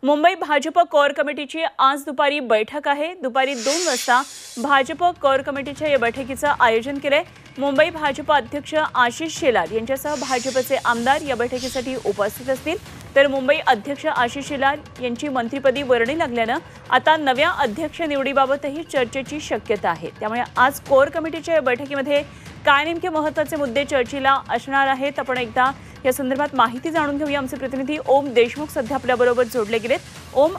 Mumbai Bhajap core कमिटीची आज दुपारी बैठक आहे। दुपारी 2 वाजता भाजप कोर कमिटीच्या या बैठकीचं आयोजन केलंय। मुंबई भाजप अध्यक्ष आशिष शेलार यांच्यासह भाजपचे आमदार या बैठकीसाठी उपस्थित असतील। तर मुंबई अध्यक्ष आशिष शेलार यांची मंत्रिपदी वर्णी लागल्यानं आता नव्या अध्यक्ष निवडीबाबतही चर्चेची शक्यता आहे। त्यामुळे आज कोर कमिटीच्या या बैठकीमध्ये काय नेमके महत्त्वाचे मुद्दे चर्चेला असणार आहेत, आपण एकदा या संदर्भात माहिती जाणून घेऊया। आमचे प्रतिनिधी ओम देशमुख सध्या आपल्याबरोबर जोडले गेलेत। ओम,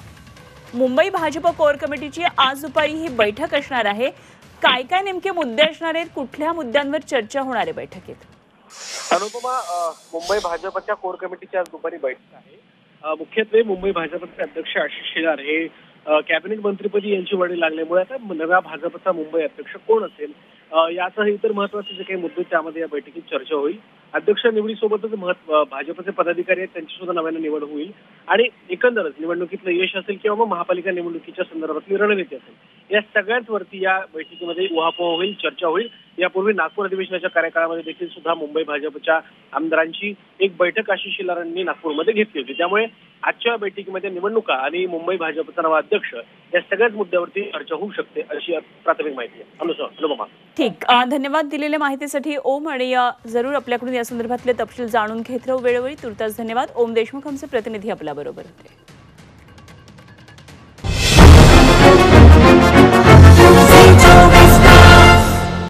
मुंबई भाजप कोर कमिटीची आज दुपारी ही बैठक असणार आहे, काय काय नेमके मुद्दे असणार आहेत, कुठल्या मुद्द्यांवर चर्चा होणार आहे बैठकीत? अनुपमा, मुंबई भाजपच्या कोर कमिटीची आज दुपारी बैठक आहे। मुख्यत्वे मुंबई भाजपचे अध्यक्ष आशिष शेलार हे कॅबिनेट मंत्रिपदी यांची वर्णी लागल्यामुळे आता नव्या भाजपचा मुंबई अध्यक्ष कोण असेल यासह इतर महत्त्वाचे जे काही मुद्दे त्यामध्ये या बैठकीत चर्चा होईल। अध्यक्ष निवडीसोबतच भाजपचे पदाधिकारी आहेत त्यांची सुद्धा नव्याने निवड होईल आणि एकंदरच निवडणुकीतलं यश असेल किंवा मग महापालिका निवडणुकीच्या संदर्भातली रणनीती असेल या सगळ्यांवरती या बैठकीमध्ये उहापोह होईल, चर्चा होईल। यापूर्वी नागपूर अधिवेशनाच्या कार्यकाळामध्ये देखील सुद्धा मुंबई भाजपच्या आमदारांची एक बैठक आशिष शेलारांनी नागपूरमध्ये घेतली होती। त्यामुळे आजच्या बैठकीमध्ये निवडणुका आणि मुंबई भाजपचा नवा अध्यक्ष या सगळ्याच मुद्द्यावरती चर्चा होऊ शकते अशी प्राथमिक माहिती आहे। अनुपमा, ठीक, धन्यवाद दिलेल्या माहितीसाठी ओम, आणि जरूर आपल्याकडून या संदर्भातले तपशील जाणून घेत राहू वेळोवेळी। तुर्तास धन्यवाद। ओम देशमुख आमचे प्रतिनिधी आपल्याबरोबर होते।